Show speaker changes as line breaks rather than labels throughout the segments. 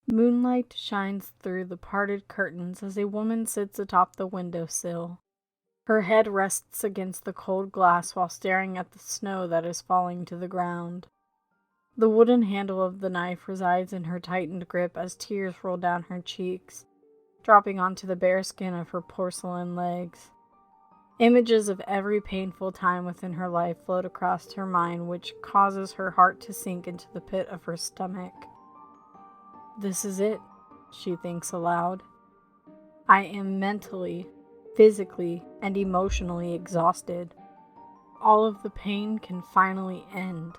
Moonlight shines through the parted curtains as a woman sits atop the windowsill. Her head rests against the cold glass while staring at the snow that is falling to the ground. The wooden handle of the knife resides in her tightened grip as tears roll down her cheeks, dropping onto the bare skin of her porcelain legs. Images of every painful time within her life float across her mind, which causes her heart to sink into the pit of her stomach. This is it, she thinks aloud. I am mentally, physically, and emotionally exhausted. All of the pain can finally end.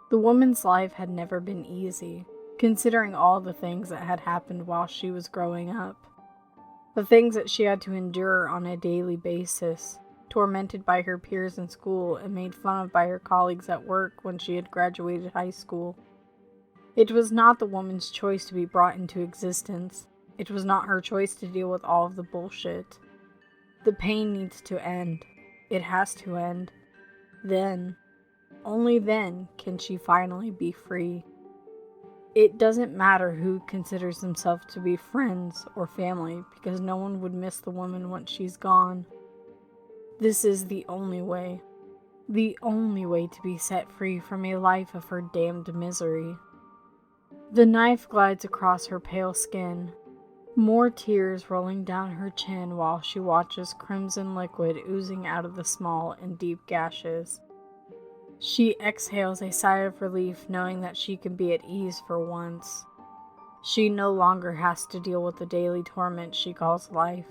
The woman's life had never been easy, considering all the things that had happened while she was growing up. The things that she had to endure on a daily basis, tormented by her peers in school and made fun of by her colleagues at work when she had graduated high school. It was not the woman's choice to be brought into existence. It was not her choice to deal with all of the bullshit. The pain needs to end. It has to end. Then, only then, can she finally be free. It doesn't matter who considers themselves to be friends or family, because no one would miss the woman once she's gone. This is the only way. The only way to be set free from a life of her damned misery. The knife glides across her pale skin, more tears rolling down her chin while she watches crimson liquid oozing out of the small and deep gashes. She exhales a sigh of relief, knowing that she can be at ease for once. She no longer has to deal with the daily torment she calls life.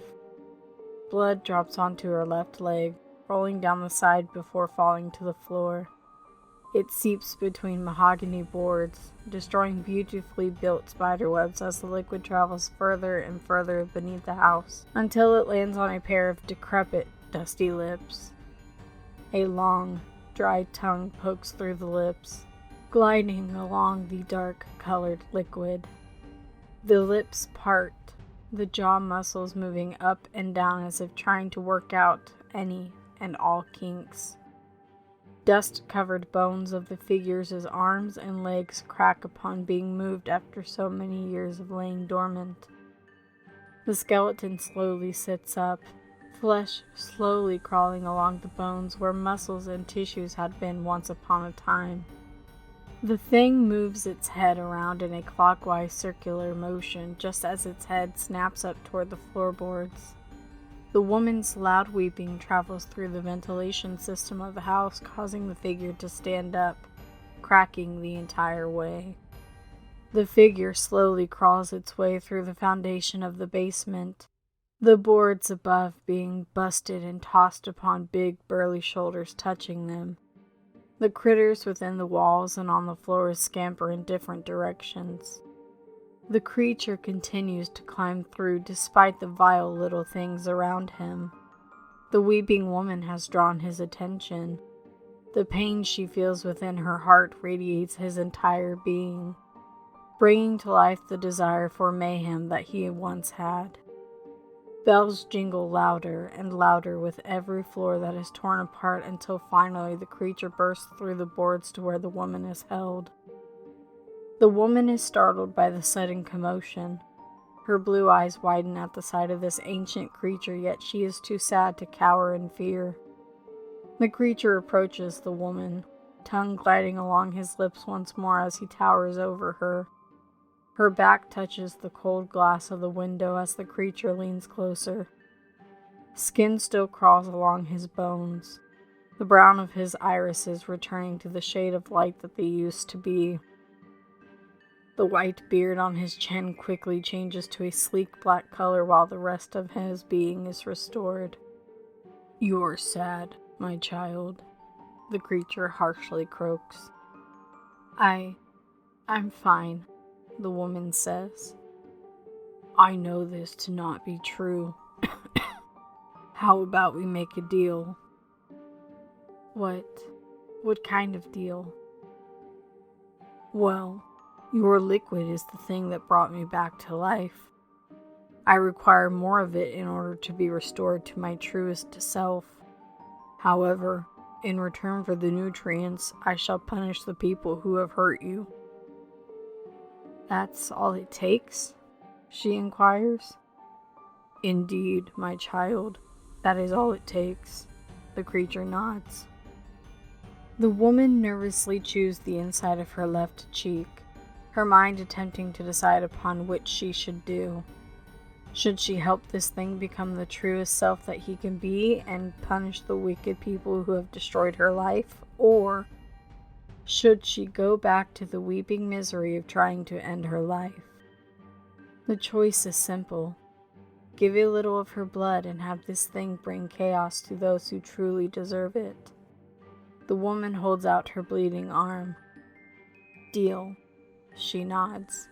Blood drops onto her left leg, rolling down the side before falling to the floor. It seeps between mahogany boards, destroying beautifully built spiderwebs as the liquid travels further and further beneath the house, until it lands on a pair of decrepit, dusty lips. A long, dry tongue pokes through the lips, gliding along the dark-colored liquid. The lips part, the jaw muscles moving up and down as if trying to work out any and all kinks. Dust-covered bones of the figure's arms and legs crack upon being moved after so many years of laying dormant. The skeleton slowly sits up, flesh slowly crawling along the bones where muscles and tissues had been once upon a time. The thing moves its head around in a clockwise circular motion just as its head snaps up toward the floorboards. The woman's loud weeping travels through the ventilation system of the house, causing the figure to stand up, cracking the entire way. The figure slowly crawls its way through the foundation of the basement, the boards above being busted and tossed upon big, burly shoulders touching them. The critters within the walls and on the floors scamper in different directions. The creature continues to climb through despite the vile little things around him. The weeping woman has drawn his attention. The pain she feels within her heart radiates his entire being, bringing to life the desire for mayhem that he once had. Bells jingle louder and louder with every floor that is torn apart until finally the creature bursts through the boards to where the woman is held. The woman is startled by the sudden commotion. Her blue eyes widen at the sight of this ancient creature, yet she is too sad to cower in fear. The creature approaches the woman, tongue gliding along his lips once more as he towers over her. Her back touches the cold glass of the window as the creature leans closer. Skin still crawls along his bones, the brown of his irises returning to the shade of light that they used to be. The white beard on his chin quickly changes to a sleek black color while the rest of his being is restored. "You're sad, my child," the creature harshly croaks. I'm fine," the woman says. "I know this to not be true. How about we make a deal?" What kind of deal?" "Well, Your liquid is the thing that brought me back to life. I require more of it in order to be restored to my truest self. However, in return for the nutrients, I shall punish the people who have hurt you." "That's all it takes?" she inquires. "Indeed, my child, that is all it takes," the creature nods. The woman nervously chews the inside of her left cheek, her mind attempting to decide upon which she should do. Should she help this thing become the truest self that he can be and punish the wicked people who have destroyed her life? Or should she go back to the weeping misery of trying to end her life? The choice is simple. Give a little of her blood and have this thing bring chaos to those who truly deserve it. The woman holds out her bleeding arm. "Deal," she nods.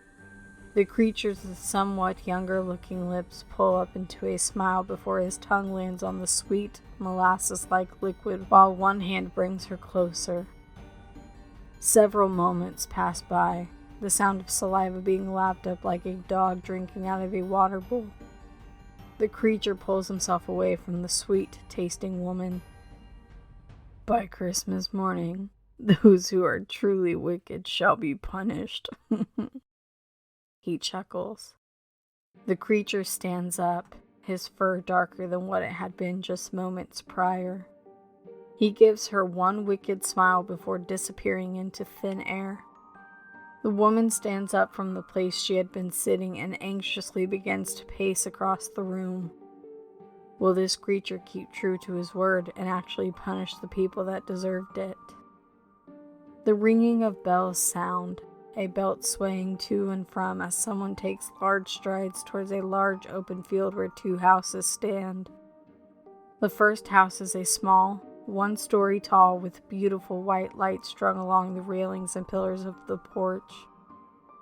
The creature's somewhat younger-looking lips pull up into a smile before his tongue lands on the sweet, molasses-like liquid while one hand brings her closer. Several moments pass by, the sound of saliva being lapped up like a dog drinking out of a water bowl. The creature pulls himself away from the sweet-tasting woman. "By Christmas morning, those who are truly wicked shall be punished." He chuckles. The creature stands up, his fur darker than what it had been just moments prior. He gives her one wicked smile before disappearing into thin air. The woman stands up from the place she had been sitting and anxiously begins to pace across the room. Will this creature keep true to his word and actually punish the people that deserved it? The ringing of bells sound, a belt swaying to and from as someone takes large strides towards a large open field where two houses stand. The first house is a small, 1 story tall with beautiful white lights strung along the railings and pillars of the porch.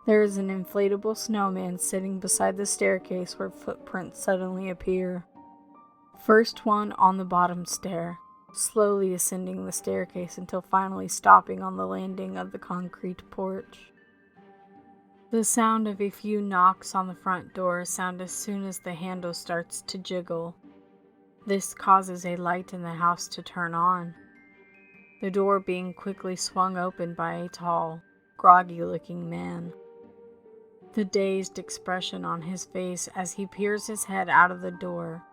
There is an inflatable snowman sitting beside the staircase where footprints suddenly appear. First one on the bottom stair, slowly ascending the staircase until finally stopping on the landing of the concrete porch. The sound of a few knocks on the front door sound as soon as the handle starts to jiggle. This causes a light in the house to turn on, the door being quickly swung open by a tall, groggy-looking man. The dazed expression on his face as he peers his head out of the door,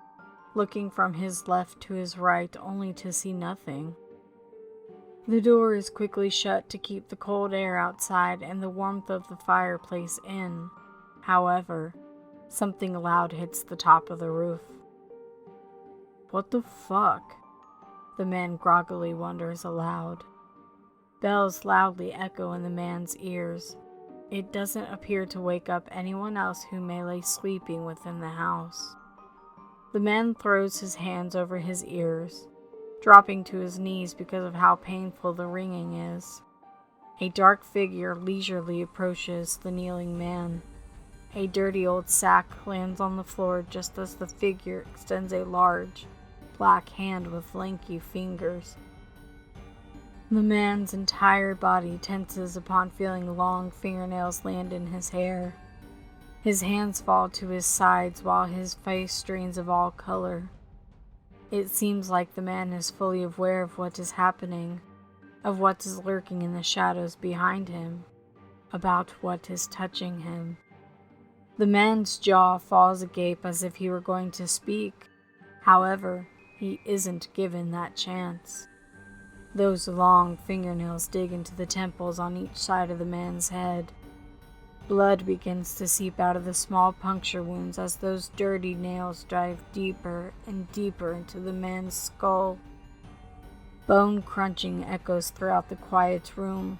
looking from his left to his right only to see nothing. The door is quickly shut to keep the cold air outside and the warmth of the fireplace in. However, something loud hits the top of the roof. "What the fuck?" the man groggily wonders aloud. Bells loudly echo in the man's ears. It doesn't appear to wake up anyone else who may lay sleeping within the house. The man throws his hands over his ears, dropping to his knees because of how painful the ringing is. A dark figure leisurely approaches the kneeling man. A dirty old sack lands on the floor just as the figure extends a large, black hand with lanky fingers. The man's entire body tenses upon feeling long fingernails land in his hair. His hands fall to his sides while his face strains of all color. It seems like the man is fully aware of what is happening, of what is lurking in the shadows behind him, about what is touching him. The man's jaw falls agape as if he were going to speak. However, he isn't given that chance. Those long fingernails dig into the temples on each side of the man's head. Blood begins to seep out of the small puncture wounds as those dirty nails drive deeper and deeper into the man's skull. Bone crunching echoes throughout the quiet room.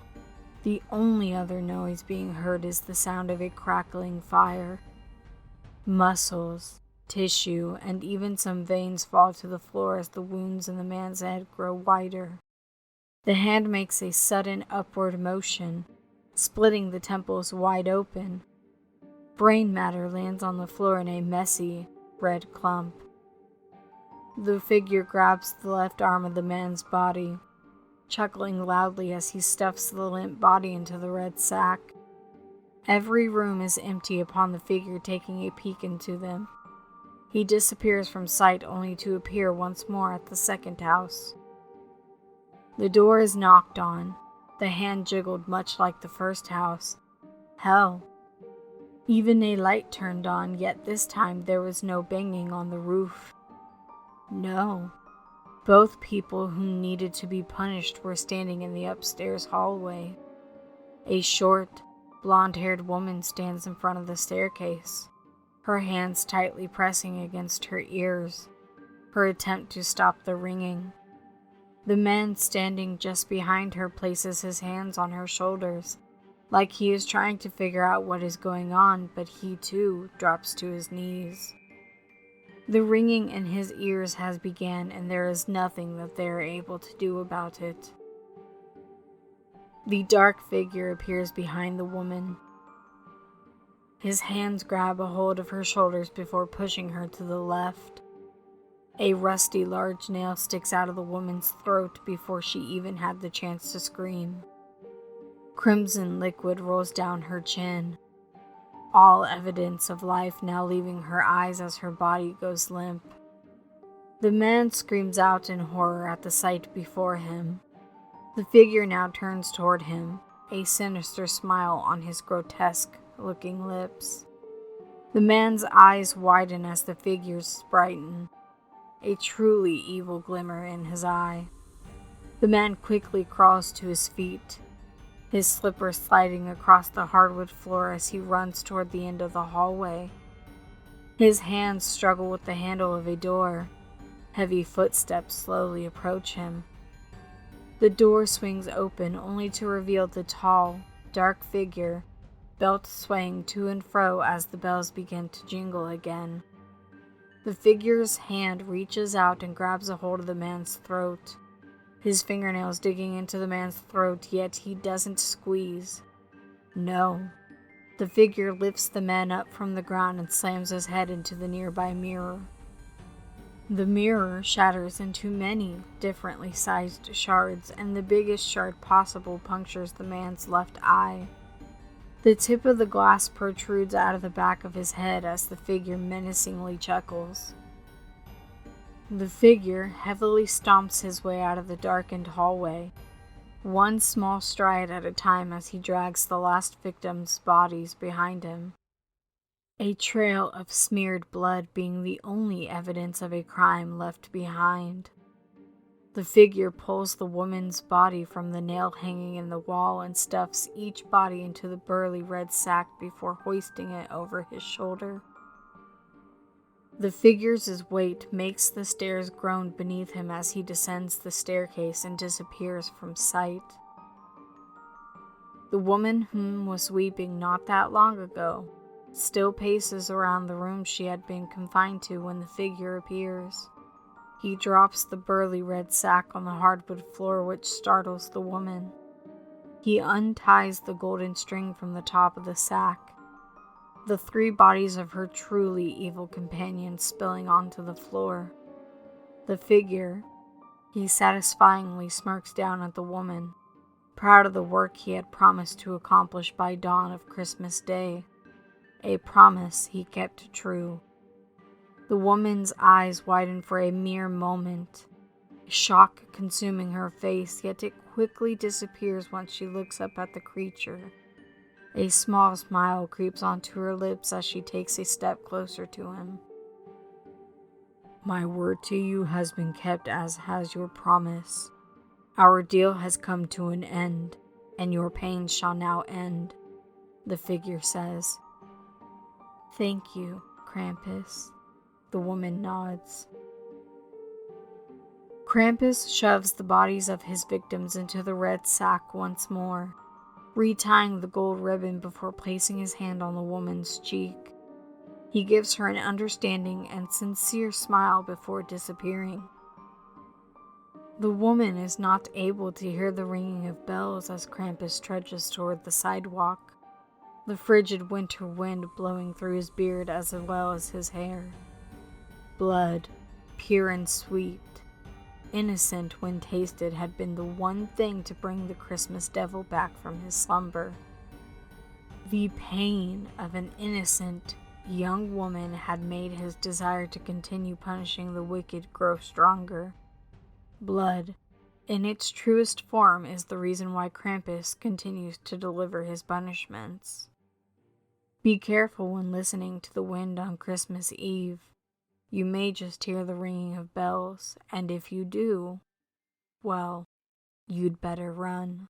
The only other noise being heard is the sound of a crackling fire. Muscles, tissue, and even some veins fall to the floor as the wounds in the man's head grow wider. The hand makes a sudden upward motion, splitting the temples wide open. Brain matter lands on the floor in a messy, red clump. The figure grabs the left arm of the man's body, chuckling loudly as he stuffs the limp body into the red sack. Every room is empty upon the figure taking a peek into them. He disappears from sight only to appear once more at the second house. The door is knocked on. The hand jiggled much like the first house. Hell. Even a light turned on, yet this time there was no banging on the roof. No. Both people who needed to be punished were standing in the upstairs hallway. A short, blonde-haired woman stands in front of the staircase, her hands tightly pressing against her ears, her attempt to stop the ringing. The man standing just behind her places his hands on her shoulders, like he is trying to figure out what is going on, but he too drops to his knees. The ringing in his ears has begun, and there is nothing that they are able to do about it. The dark figure appears behind the woman. His hands grab a hold of her shoulders before pushing her to the left. A rusty large nail sticks out of the woman's throat before she even had the chance to scream. Crimson liquid rolls down her chin, all evidence of life now leaving her eyes as her body goes limp. The man screams out in horror at the sight before him. The figure now turns toward him, a sinister smile on his grotesque-looking lips. The man's eyes widen as the figures brighten, a truly evil glimmer in his eye. The man quickly crawls to his feet, his slippers sliding across the hardwood floor as he runs toward the end of the hallway. His hands struggle with the handle of a door. Heavy footsteps slowly approach him. The door swings open only to reveal the tall, dark figure, belt swaying to and fro as the bells begin to jingle again. The figure's hand reaches out and grabs a hold of the man's throat, his fingernails digging into the man's throat, yet he doesn't squeeze. No. The figure lifts the man up from the ground and slams his head into the nearby mirror. The mirror shatters into many differently sized shards, and the biggest shard possible punctures the man's left eye. The tip of the glass protrudes out of the back of his head as the figure menacingly chuckles. The figure heavily stomps his way out of the darkened hallway, one small stride at a time as he drags the last victims' bodies behind him. A trail of smeared blood being the only evidence of a crime left behind. The figure pulls the woman's body from the nail hanging in the wall and stuffs each body into the burly red sack before hoisting it over his shoulder. The figure's weight makes the stairs groan beneath him as he descends the staircase and disappears from sight. The woman whom was weeping not that long ago still paces around the room she had been confined to when the figure appears. He drops the burly red sack on the hardwood floor, which startles the woman. He unties the golden string from the top of the sack, the 3 bodies of her truly evil companions spilling onto the floor. The figure, he satisfyingly smirks down at the woman, proud of the work he had promised to accomplish by dawn of Christmas Day. A promise he kept true. The woman's eyes widen for a mere moment, shock consuming her face, yet it quickly disappears once she looks up at the creature. A small smile creeps onto her lips as she takes a step closer to him. My word to you has been kept, as has your promise. Our deal has come to an end, and your pain shall now end, the figure says. Thank you, Krampus. The woman nods. Krampus shoves the bodies of his victims into the red sack once more, retying the gold ribbon before placing his hand on the woman's cheek. He gives her an understanding and sincere smile before disappearing. The woman is not able to hear the ringing of bells as Krampus trudges toward the sidewalk, the frigid winter wind blowing through his beard as well as his hair. Blood, pure and sweet, innocent when tasted, had been the one thing to bring the Christmas devil back from his slumber. The pain of an innocent young woman had made his desire to continue punishing the wicked grow stronger. Blood, in its truest form, is the reason why Krampus continues to deliver his punishments. Be careful when listening to the wind on Christmas Eve. You may just hear the ringing of bells, and if you do, well, you'd better run.